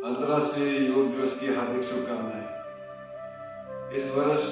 अंतर्राष्ट्रीय योग दिवस की हार्दिक शुभकामनाएं। इस वर्ष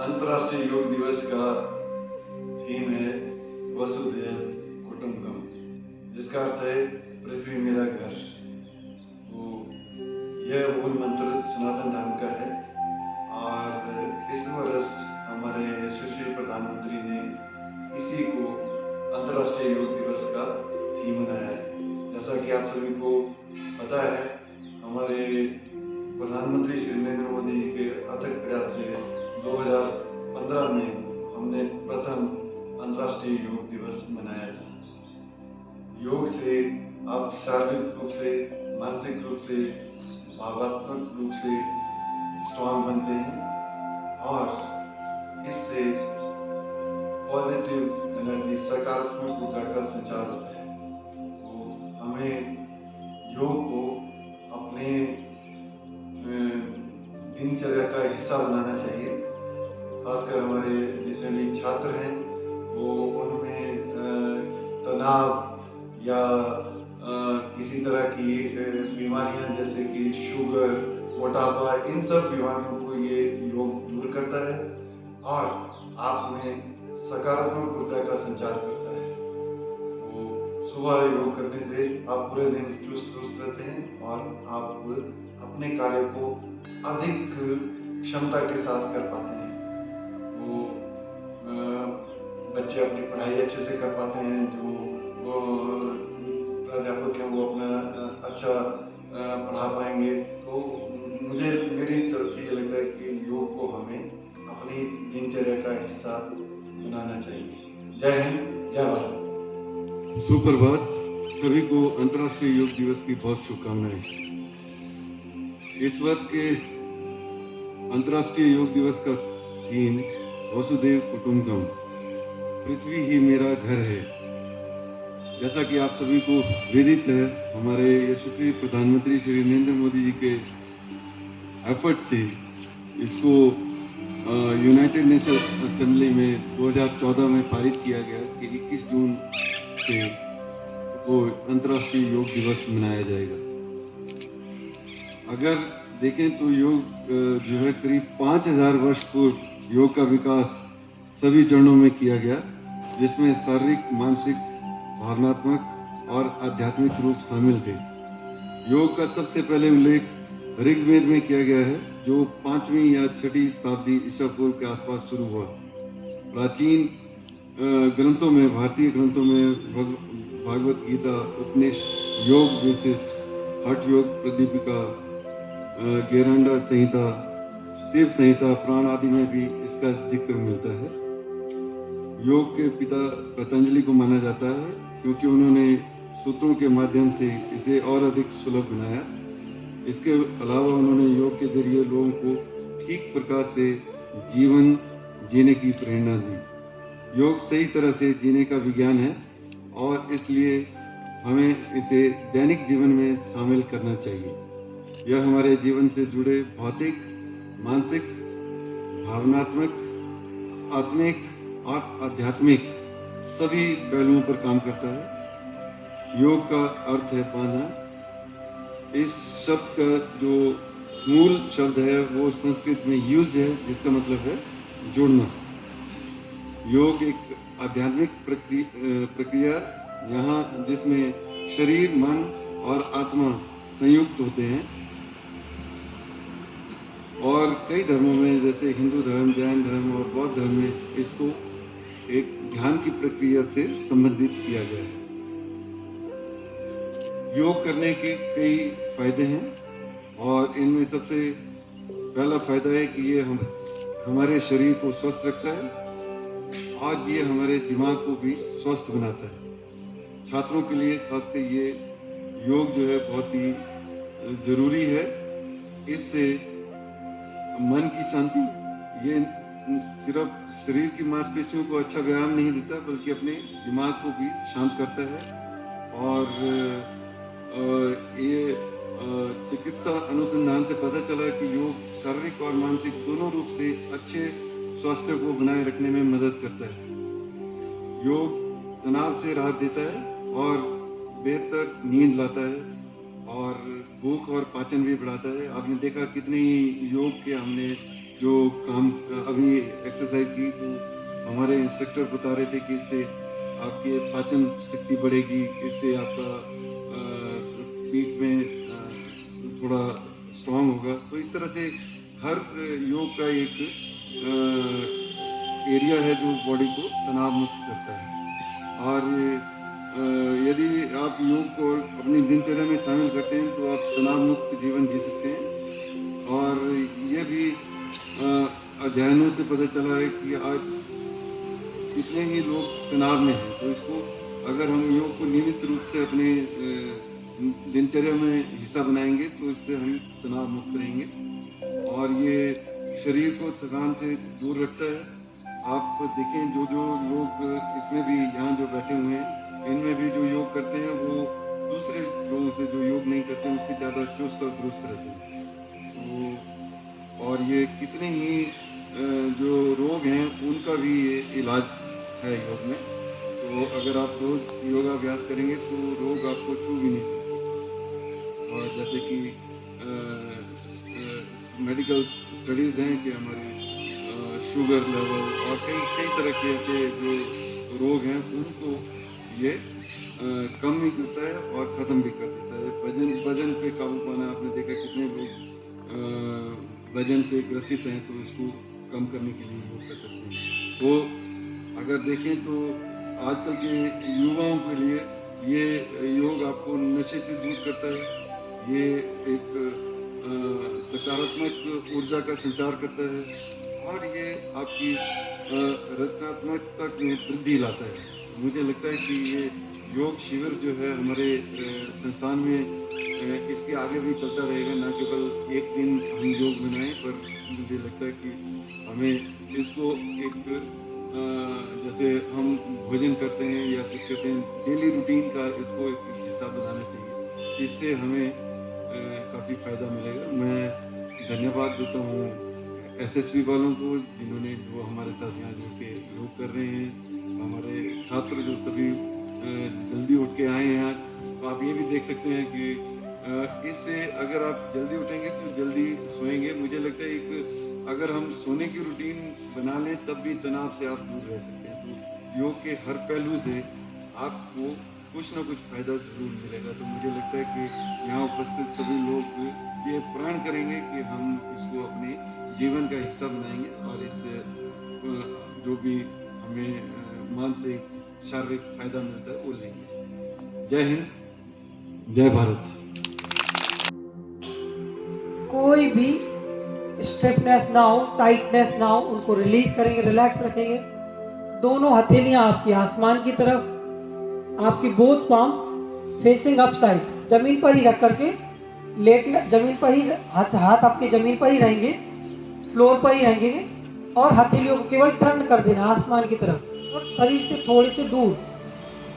अंतर्राष्ट्रीय योग दिवस का थीम है वसुधैव कुटुंबकम, जिसका अर्थ है पृथ्वी मेरा घर। तो यह मूल मंत्र सनातन धर्म का है और इस वर्ष हमारे यशस्वी प्रधानमंत्री ने इसी को अंतर्राष्ट्रीय योग दिवस का थीम बनाया है। जैसा कि आप सभी को पता है, हमारे प्रधानमंत्री श्री नरेंद्र मोदी जी के अथक प्रयास से 2015 में हमने प्रथम अंतर्राष्ट्रीय योग दिवस मनाया था। योग से आप शारीरिक रूप से, मानसिक रूप से, भावनात्मक रूप से स्ट्रांग बनते हैं और इससे पॉजिटिव एनर्जी, सकारात्मक ऊर्जा का संचार होता है। तो हमें योग को अपने दिनचर्या का हिस्सा बनाना चाहिए। खासकर हमारे जितने भी छात्र हैं वो उनमें तनाव या किसी तरह की बीमारियां जैसे कि शुगर, मोटापा, इन सब बीमारियों को ये योग दूर करता है और आप में सकारात्मक ऊर्जा का संचार करता है। तो सुबह योग करने से आप पूरे दिन चुस्त रहते हैं और आप अपने कार्य को अधिक क्षमता के साथ कर पाते हैं। वो बच्चे अपनी पढ़ाई अच्छे से कर पाते हैं, जो प्राध्यापक हैं वो अपना अच्छा पढ़ा पाएंगे। तो मुझे मेरी तरफ से ये लगता है कि योग को हमें अपनी दिनचर्या का हिस्सा बनाना चाहिए। जय हिंद, जय भारत। सुप्रभात। सभी को अंतर्राष्ट्रीय योग दिवस की बहुत शुभकामनाएं। इस वर्ष के अंतर्राष्ट्रीय योग दिवस का थीम वसुधैव कुटुंबकम, पृथ्वी ही मेरा घर है। जैसा कि आप सभी को विदित है, हमारे यशस्वी प्रधानमंत्री श्री नरेंद्र मोदी जी के एफर्ट से इसको यूनाइटेड नेशन असेंबली में 2014 में पारित किया गया कि 21 जून से वो अंतर्राष्ट्रीय योग दिवस मनाया जाएगा। अगर देखें तो योग जो है करीब 5000 वर्ष पूर्व योग का विकास सभी चरणों में किया गया, जिसमें शारीरिक, मानसिक, भावनात्मक और आध्यात्मिक रूप शामिल थे। योग का सबसे पहले उल्लेख ऋग्वेद में किया गया है, जो 5वीं या 6वीं शताब्दी ईसा पूर्व के आसपास शुरू हुआ। प्राचीन ग्रंथों में, भारतीय ग्रंथों में भागवत गीता, उपनिषद, योग विशिष्ट, हठ योग प्रदीपिका, गेरंडा संहिता, शिव संहिता, प्राण आदि में भी इसका जिक्र मिलता है। योग के पिता पतंजलि को माना जाता है, क्योंकि उन्होंने सूत्रों के माध्यम से इसे और अधिक सुलभ बनाया। इसके अलावा उन्होंने योग के जरिए लोगों को ठीक प्रकार से जीवन जीने की प्रेरणा दी। योग सही तरह से जीने का विज्ञान है और इसलिए हमें इसे दैनिक जीवन में शामिल करना चाहिए। यह हमारे जीवन से जुड़े भौतिक, मानसिक, भावनात्मक, आत्मिक और आध्यात्मिक सभी पहलुओं पर काम करता है। योग का अर्थ है बांधना। इस शब्द का जो मूल शब्द है वो संस्कृत में यूज है, जिसका मतलब है जुड़ना। योग एक आध्यात्मिक प्रक्रिया यहाँ जिसमें शरीर, मन और आत्मा संयुक्त होते हैं। और कई धर्मों में, जैसे हिंदू धर्म, जैन धर्म और बौद्ध धर्म में इसको एक ध्यान की प्रक्रिया से संबंधित किया गया है। योग करने के कई फायदे हैं और इनमें सबसे पहला फायदा है कि ये हमारे शरीर को स्वस्थ रखता है और ये हमारे दिमाग को भी स्वस्थ बनाता है। छात्रों के लिए खासकर ये योग जो है बहुत ही जरूरी है। इससे मन की शांति, ये सिर्फ शरीर की मांसपेशियों को अच्छा व्यायाम नहीं देता, बल्कि अपने दिमाग को भी शांत करता है। और ये चिकित्सा अनुसंधान से पता चला कि योग शारीरिक और मानसिक दोनों रूप से अच्छे स्वास्थ्य को बनाए रखने में मदद करता है। योग तनाव से राहत देता है और बेहतर नींद लाता है और भूख और पाचन भी बढ़ाता है। आपने देखा कितने ही योग के हमने जो काम अभी एक्सरसाइज की, तो हमारे इंस्ट्रक्टर बता रहे थे कि इससे आपके पाचन शक्ति बढ़ेगी, इससे आपका पीठ में थोड़ा स्ट्रांग होगा। तो इस तरह से हर योग का एक एरिया है जो बॉडी को तनाव मुक्त करता है। और यदि आप योग को अपनी दिनचर्या में शामिल करते हैं तो आप तनाव मुक्त जीवन जी सकते हैं। और ये भी अध्ययनों से पता चला है कि आज कितने ही लोग तनाव में हैं, तो इसको अगर हम योग को नियमित रूप से अपने दिनचर्या में हिस्सा बनाएंगे तो इससे हम तनाव मुक्त रहेंगे और ये शरीर को थकान से दूर रखता है। आप देखें जो जो लोग इसमें भी यहाँ जो बैठे हुए हैं, इनमें भी जो योग करते हैं वो दूसरे लोगों से जो योग नहीं करते हैं उससे ज़्यादा चुस्त और दुरुस्त रहते हैं। तो और ये कितने ही जो रोग हैं उनका भी ये इलाज है योग में। तो अगर आप रोज योगाभ्यास करेंगे तो रोग आपको छू भी नहीं सकते। और जैसे कि मेडिकल स्टडीज़ हैं कि हमारे शुगर लेवल और कई कई तरह के ऐसे जो रोग हैं उनको ये कम भी करता है और ख़त्म भी कर देता है। वजन पे काबू पाना, आपने देखा कितने लोग वजन से ग्रसित हैं तो इसको कम करने के लिए योग कर सकते हैं। तो अगर देखें तो आजकल के युवाओं के लिए ये योग आपको नशे से दूर करता है। ये एक सकारात्मक ऊर्जा का संचार करता है और ये आपकी रचनात्मकता में वृद्धि लाता है। मुझे लगता है कि ये योग शिविर जो है हमारे संस्थान में इसके आगे भी चलता रहेगा, ना केवल एक दिन हम योग बनाएं, पर मुझे लगता है कि हमें इसको एक जैसे हम भोजन करते हैं या कुछ करते हैं डेली रूटीन का इसको एक हिस्सा बनाना चाहिए। इससे हमें काफ़ी फ़ायदा मिलेगा। मैं धन्यवाद देता हूँ एसएसवी वालों को जिन्होंने जो हमारे साथ यहाँ जुड़ के योग कर रहे हैं, हमारे छात्र जो सभी जल्दी उठ के आए हैं आज। तो आप ये भी देख सकते हैं कि इससे अगर आप जल्दी उठेंगे तो जल्दी सोएंगे। मुझे लगता है एक अगर हम सोने की रूटीन बना लें तब भी तनाव से आप दूर रह सकते हैं। तो योग के हर पहलू से आपको कुछ ना कुछ फ़ायदा जरूर मिलेगा। तो मुझे लगता है कि यहाँ उपस्थित सभी लोग ये प्रण करेंगे कि हम इसको अपने जीवन का हिस्सा बनाएंगे और इससे जो भी हमें मानसिक शारीरिक फायदा मिलता है वो लेंगे। जय हिंद, जय भारत। कोई भी स्टिफनेस ना हो, टाइटनेस ना हो, उनको रिलीज करेंगे, रिलैक्स रखेंगे। दोनों हथेलियां आपकी आसमान की तरफ, आपकी बोथ पाम फेसिंग अपसाइड, जमीन पर ही रख करके लेटना, जमीन पर ही हाथ आपके जमीन पर ही रहेंगे, फ्लोर पर ही रहेंगे और हथेलियों को केवल टर्न कर देना आसमान की तरफ और शरीर से थोड़े से दूर,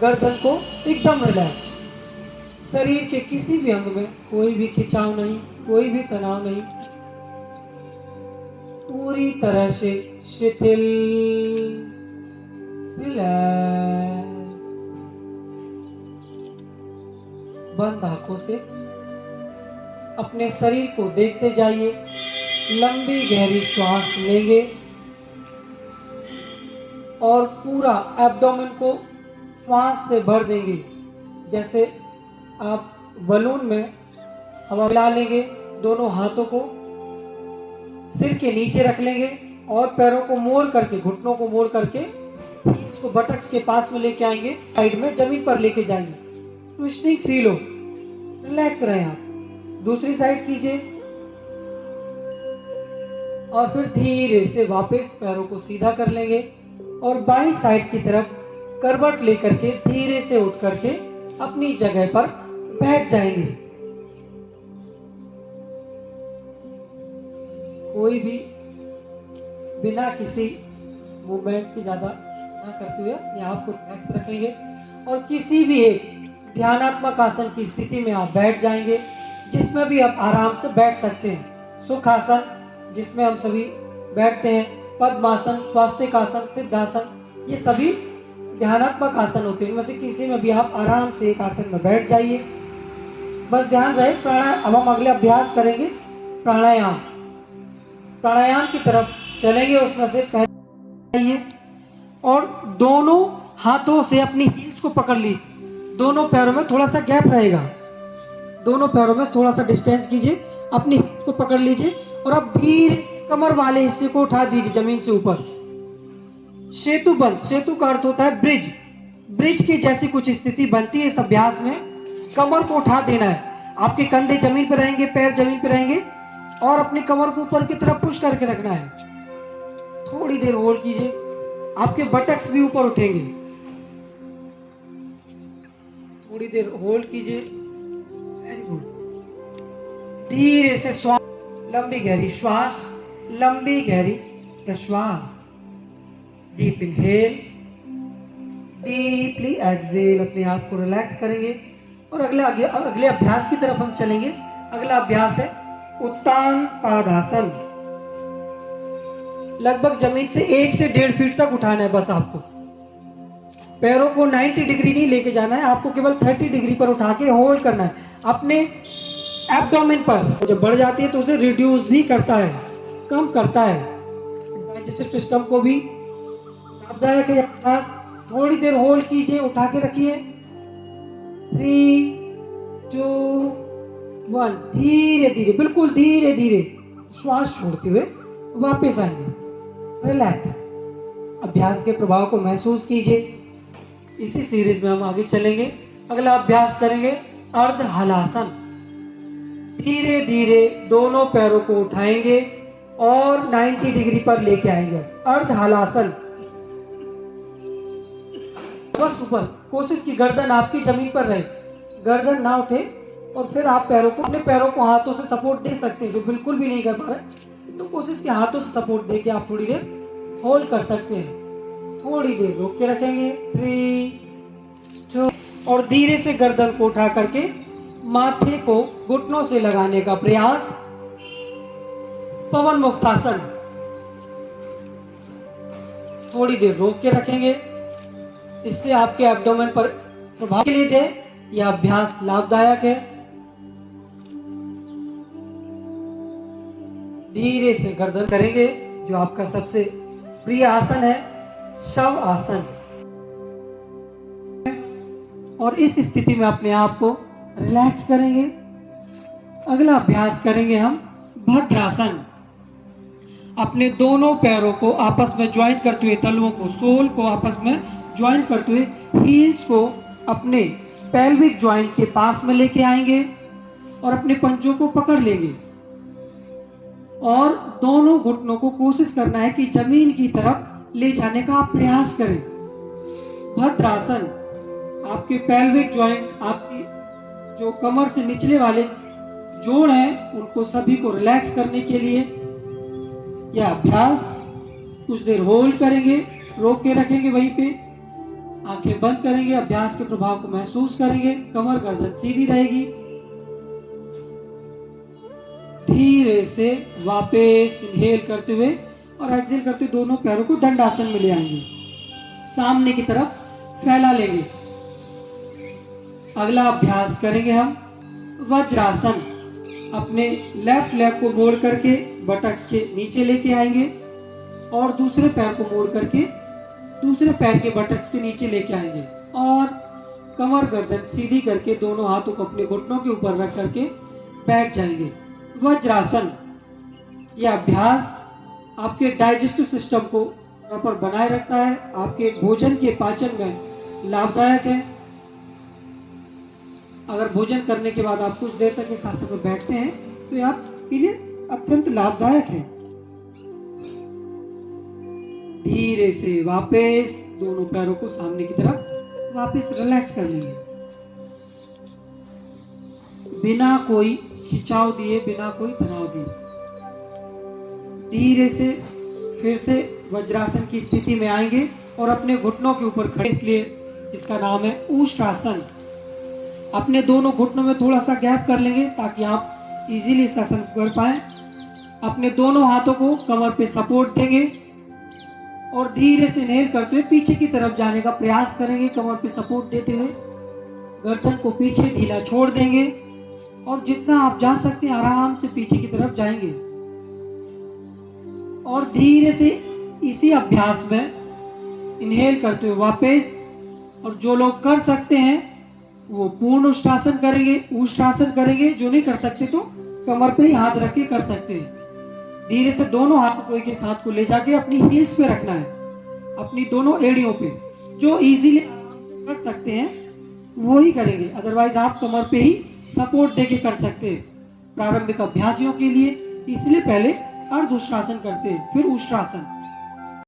गर्दन को एकदम रिलैक्स। शरीर के किसी भी अंग में कोई भी खिंचाव नहीं, कोई भी तनाव नहीं, पूरी तरह से शिथिल, रिलैक्स। बंद आंखों से अपने शरीर को देखते जाइए। लंबी गहरी श्वास लेंगे और पूरा एब्डोमेन को श्वास से भर देंगे। जैसे आप बलून में हवा मिला लेंगे। दोनों हाथों को सिर के नीचे रख लेंगे और पैरों को मोड़ करके, घुटनों को मोड़ करके इसको बटक्स के पास में लेके आएंगे, साइड में जमीन पर लेके जाएंगे। ट्विस्टिंग फील हो, रिलैक्स रहे आप। दूसरी साइड कीजिए और फिर धीरे से वापस पैरों को सीधा कर लेंगे और बाईं साइड की तरफ करवट लेकर के धीरे से उठ करके अपनी जगह पर बैठ जाएंगे। कोई भी बिना किसी मूवमेंट की ज्यादा ना करते हुए अपने आप को रिलैक्स रखेंगे और किसी भी एक ध्यानात्मक आसन की स्थिति में आप बैठ जाएंगे, जिसमें भी आप आराम से बैठ सकते हैं। सुखासन जिसमें हम सभी बैठते हैं, पद्मासन, स्वास्तिकासन, सिद्धासन, ये सभी ध्यानात्मक आसन होते हैं। इनमें से किसी में भी आप आराम से एक आसन में बैठ जाइए। बस ध्यान रहे प्राणायाम। अब हम अगले अभ्यास करेंगे प्राणायाम। प्राणायाम की तरफ चलेंगे। उसमें से पहले और दोनों हाथों से अपनी हील्स को पकड़ लीजिए। दोनों पैरों में थोड़ा सा गैप रहेगा, दोनों पैरों में थोड़ा सा डिस्टेंस कीजिए, अपनी हील्स को पकड़ लीजिए और अब धीरे कमर वाले हिस्से को उठा दीजिए जमीन से ऊपर। सेतु बंध, सेतु का अर्थ होता है ब्रिज। ब्रिज की जैसी कुछ स्थिति बनती है इस अभ्यास में। कमर को उठा देना है, आपके कंधे जमीन पर रहेंगे, पैर जमीन पर रहेंगे और अपनी कमर को ऊपर की तरफ पुश करके रखना है। थोड़ी देर होल्ड कीजिए, आपके बटक्स भी ऊपर उठेंगे। थोड़ी देर होल्ड कीजिए, वेरी गुड। धीरे से श्वास, लंबी गहरी श्वास, लंबी गहरी प्रश्वास। Deep inhale, deeply exhale. अपने आप को रिलैक्स करेंगे और अगले अभ्यास की तरफ हम चलेंगे। अगला अभ्यास है उत्तान पादासन। लगभग जमीन से 1 से 1.5 फीट तक उठाना है बस आपको। पैरों को 90 डिग्री नहीं लेके जाना है, आपको केवल 30 डिग्री पर उठा के होल्ड करना है अपने एब्डोमेन पर। जब बढ़ जाती है तो उसे रिड्यूस भी करता है, कम करता है। डाइजेस्टिव सिस्टम को भी लाभदायक है। अभ्यास थोड़ी देर होल्ड कीजिए, उठा के रखिए। 3, 2, 1। धीरे धीरे, बिल्कुल धीरे धीरे श्वास छोड़ते हुए वापस आएंगे। रिलैक्स। अभ्यास के प्रभाव को महसूस कीजिए। इसी सीरीज में हम आगे चलेंगे। अगला अभ्यास करेंगे अर्ध हलासन। धीरे धीरे दोनों पैरों को उठाएंगे और 90 डिग्री पर लेके आएंगे। अर्ध हलासन। बस ऊपर, कोशिश की गर्दन आपकी जमीन पर रहे, गर्दन ना उठे। और फिर आप अपने पैरों को हाथों से सपोर्ट दे सकते हैं। जो बिल्कुल भी नहीं कर पा रहे तो कोशिश की हाथों से सपोर्ट दे के आप थोड़ी देर होल्ड कर सकते हैं। थोड़ी देर रोक के रखेंगे। 3, 2 और धीरे से गर्दन को उठा करके माथे को घुटनों से लगाने का प्रयास। पवन मुक्तासन। थोड़ी देर रोक के रखेंगे। इससे आपके एब्डोमेन पर प्रभाव के लिए दे। यह अभ्यास लाभदायक है। धीरे से गर्दन करेंगे। जो आपका सबसे प्रिय आसन है शव आसन। और इस स्थिति में अपने आप को रिलैक्स करेंगे। अगला अभ्यास करेंगे हम भद्रासन। अपने दोनों पैरों को आपस में ज्वाइन करते हुए, तलुओं को, सोल को आपस में ज्वाइन करते हुए हील्स को अपने पेल्विक ज्वाइंट के पास में लेके आएंगे और अपने पंजों को पकड़ लेंगे और दोनों घुटनों को कोशिश करना है कि जमीन की तरफ ले जाने का आप प्रयास करें। भद्रासन। आपके पेल्विक ज्वाइंट, आपकी जो कमर से निचले वाले जोड़ हैं, उनको सभी को रिलैक्स करने के लिए यह अभ्यास कुछ देर होल्ड करेंगे, रोक के रखेंगे वहीं पे। आंखें बंद करेंगे, अभ्यास के प्रभाव को महसूस करेंगे। कमर गर्दन सीधी रहेगी। धीरे से वापस इनहेल करते हुए और एक्सहेल करते हुए दोनों पैरों को दंडासन में ले आएंगे, सामने की तरफ फैला लेंगे। अगला अभ्यास करेंगे हम वज्रासन। अपने लेफ्ट लेग को मोड़ करके बटक्स के नीचे लेके आएंगे और दूसरे पैर को मोड़ करके दूसरे पैर के बटक्स के नीचे लेके आएंगे और कमर गर्दन सीधी करके दोनों हाथों को अपने घुटनों के ऊपर रख करके बैठ जाएंगे। वज्रासन। यह अभ्यास आपके डाइजेस्टिव सिस्टम को प्रॉपर बनाए रखता है, आपके भोजन के पाचन में लाभदायक है। अगर भोजन करने के बाद आप कुछ देर तक इस आसन में बैठते हैं तो यह आपके लिए अत्यंत लाभदायक है। धीरे से वापस दोनों पैरों को सामने की तरफ वापस रिलैक्स कर लेंगे, बिना कोई खिंचाव दिए, बिना कोई तनाव दिए। धीरे से फिर से वज्रासन की स्थिति में आएंगे और अपने घुटनों के ऊपर खड़े, इसलिए इसका नाम है ऊष्टासन। अपने दोनों घुटनों में थोड़ा सा गैप कर लेंगे ताकि आप इजीली इस आसन को कर पाए। अपने दोनों हाथों को कमर पे सपोर्ट देंगे और धीरे से इनहेल करते हुए पीछे की तरफ जाने का प्रयास करेंगे। कमर पे सपोर्ट देते हुए गर्दन को पीछे ढीला छोड़ देंगे और जितना आप जा सकते हैं आराम से पीछे की तरफ जाएंगे और धीरे से इसी अभ्यास में इनहेल करते हुए वापस। और जो लोग कर सकते हैं वो पूर्ण उष्ट्रासन करेंगे, उष्ट्रासन करेंगे। जो नहीं कर सकते तो कमर पे ही हाथ रख के कर सकते हैं। धीरे से दोनों हाथों को, एक एक हाथ को ले जाके अपनी हील्स पे रखना है, अपनी दोनों एड़ियों पे। जो इजीली कर सकते हैं वो ही करेंगे, अदरवाइज आप कमर पे ही सपोर्ट देके कर सकते हैं। प्रारंभिक अभ्यासियों के लिए इसलिए पहले अर्ध उष्ट्रासन करते हैं, फिर उष्ट्रासन।